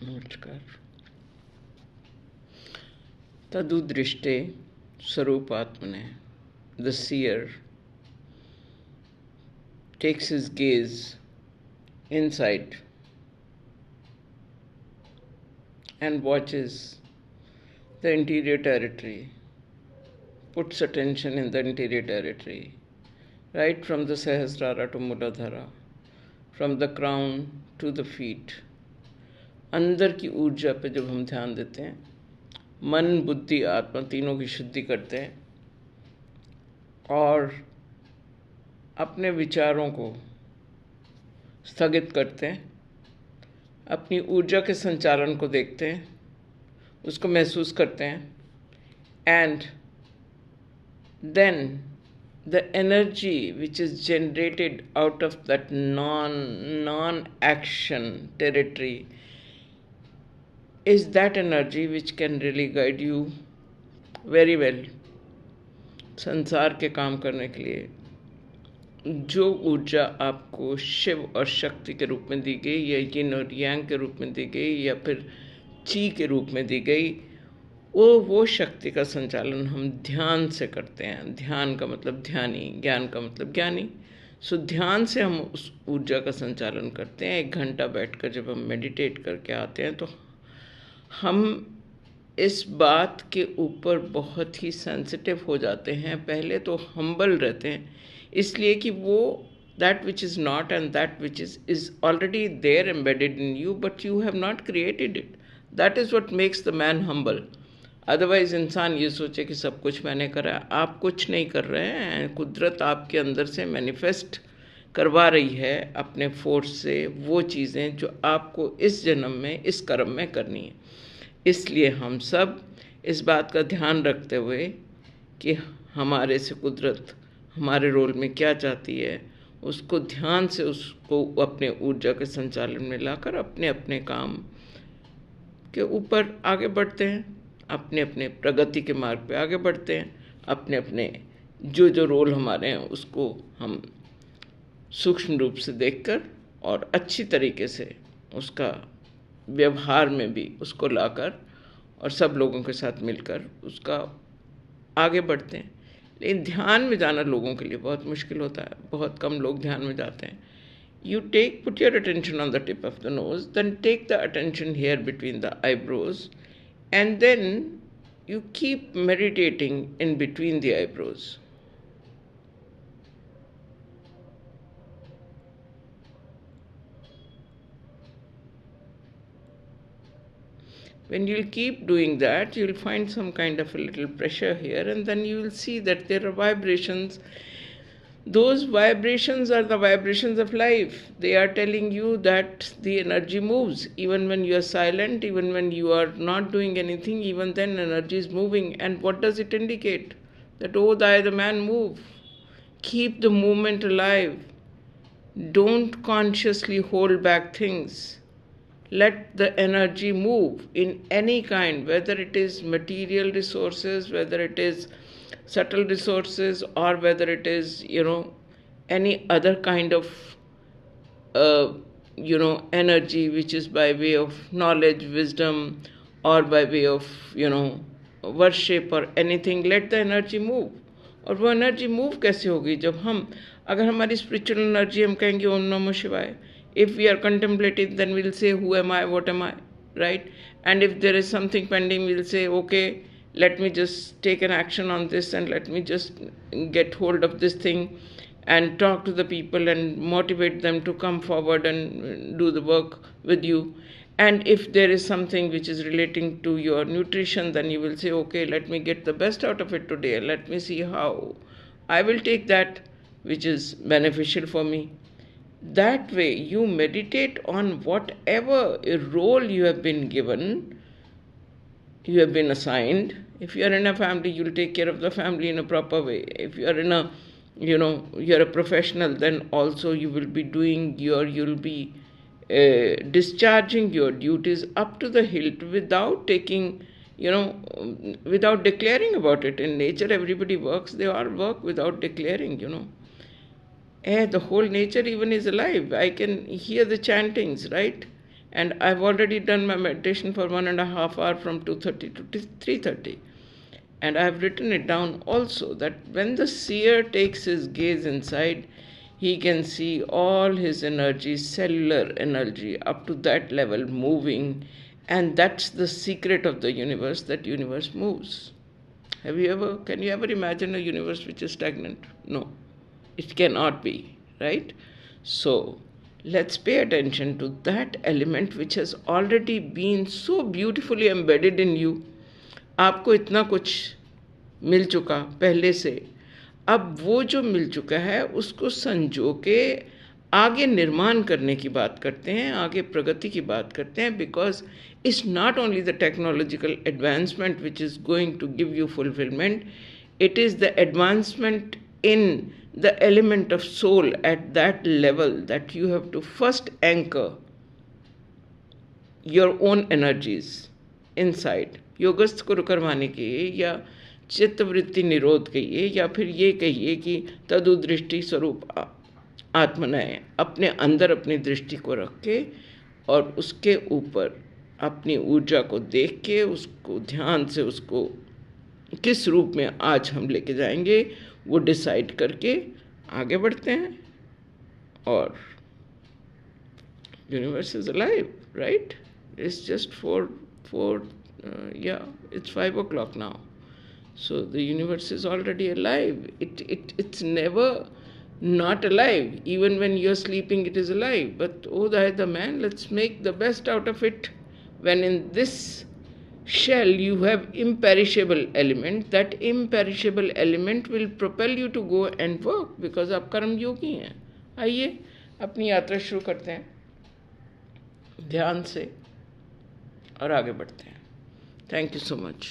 नमस्कार। तदुदृष्टे स्वरूपात्मने, the seer takes his gaze inside and watches the interior territory, puts attention in the interior territory, right from the Sahasrara to Muladhara, from the crown to the feet. अंदर की ऊर्जा पे जब हम ध्यान देते हैं, मन बुद्धि आत्मा तीनों की शुद्धि करते हैं और अपने विचारों को स्थगित करते हैं, अपनी ऊर्जा के संचालन को देखते हैं, उसको महसूस करते हैं, and then the energy which is generated out of that non-action territory is that energy which can really guide you very well संसार के काम करने के लिए। जो ऊर्जा आपको शिव और शक्ति के रूप में दी गई या यिन और यांग के रूप में दी गई या फिर ची के रूप में दी गई, वो शक्ति का संचालन हम ध्यान से करते हैं। ध्यान का मतलब ध्यानी, ज्ञान का मतलब ज्ञानी। सो ध्यान से हम उस ऊर्जा का संचालन करते हैं। 1 घंटा बैठकर जब हम मेडिटेट करके आते हैं तो हम इस बात के ऊपर बहुत ही सेंसिटिव हो जाते हैं। पहले तो हम्बल रहते हैं, इसलिए कि वो that which is not and that which is already there embedded in you, but you have not created it. That is what makes the man humble. Otherwise इंसान ये सोचे कि सब कुछ मैंने करा। आप कुछ नहीं कर रहे हैं, कुदरत आपके अंदर से मैनिफेस्ट करवा रही है अपने फोर्स से वो चीज़ें जो आपको इस जन्म में इस कर्म में करनी है। इसलिए हम सब इस बात का ध्यान रखते हुए कि हमारे से कुदरत हमारे रोल में क्या चाहती है, उसको ध्यान से उसको अपने ऊर्जा के संचालन में लाकर अपने अपने काम के ऊपर आगे बढ़ते हैं, अपने अपने प्रगति के मार्ग पे आगे बढ़ते हैं। अपने अपने जो रोल हमारे हैं उसको हम सूक्ष्म रूप से देखकर और अच्छी तरीके से उसका व्यवहार में भी उसको लाकर और सब लोगों के साथ मिलकर उसका आगे बढ़ते हैं। लेकिन ध्यान में जाना लोगों के लिए बहुत मुश्किल होता है, बहुत कम लोग ध्यान में जाते हैं। You put your attention on the tip of the nose, then take the attention here between the eyebrows, and then you keep meditating in between the eyebrows. When you'll keep doing that, you'll find some kind of a little pressure here, and then you will see that there are vibrations. Those vibrations are the vibrations of life. They are telling you that the energy moves. Even when you are silent, even when you are not doing anything, even then energy is moving. And what does it indicate? That, oh, the man move. Keep the movement alive. Don't consciously hold back things. Let the energy move in any kind, whether it is material resources, whether it is subtle resources, or whether it is, any other kind of, energy which is by way of knowledge, wisdom, or by way of, worship or anything. Let the energy move. और वो energy move कैसे होगी? जब अगर हमारी spiritual energy हम कहेंगे ओम नमो शिवाय, if we are contemplating, then we'll say, who am I, what am I, right? And if there is something pending, we'll say, okay, let me just take an action on this and let me just get hold of this thing and talk to the people and motivate them to come forward and do the work with you. And if there is something which is relating to your nutrition, then you will say, okay, let me get the best out of it today. Let me see how I will take that which is beneficial for me. That way, you meditate on whatever role you have been given, you have been assigned. If you are in a family, you will take care of the family in a proper way. If you are in a, you're a professional, then also you will be you'll be discharging your duties up to the hilt without taking, without declaring about it. In nature, everybody works. They all work without declaring, the whole nature even is alive. I can hear the chantings, right? and I've already done my meditation for 1.5 hours from 2:30 to 3:30. And I've written it down also that when the seer takes his gaze inside, he can see all his energy, cellular energy, up to that level moving. And that's the secret of the universe, that universe moves. Can you ever imagine a universe which is stagnant? No, it cannot be, right? So, let's pay attention to that element which has already been so beautifully embedded in you. आपको इतना कुछ मिल चुका पहले से, अब वो जो मिल चुका है उसको संजो के आगे निर्माण करने की बात करते हैं, आगे प्रगति की बात करते हैं, because it's not only the technological advancement which is going to give you fulfilment, it is the advancement in the element of soul at that level that you have to first anchor your own energies inside. योगस्थ को करवाने के या चित्तवृत्ति निरोध कहिए या फिर ये कहिए कि तदुदृष्टि स्वरूप आत्मनय, अपने अंदर अपनी दृष्टि को रख के और उसके ऊपर अपनी ऊर्जा को देख के उसको ध्यान से उसको किस रूप में आज हम लेके जाएंगे वो डिसाइड करके आगे बढ़ते हैं. और universe is alive, right? It's just it's 5 o'clock now. So the universe is already alive. It's never not alive. Even when you're sleeping, it is alive. But oh, the man, let's make the best out of it. When in this shell you have imperishable element, that imperishable element will propel you to go and work, because आप कर्म योगी हैं. आइए अपनी यात्रा शुरू करते हैं ध्यान से और आगे बढ़ते हैं. Thank you so much.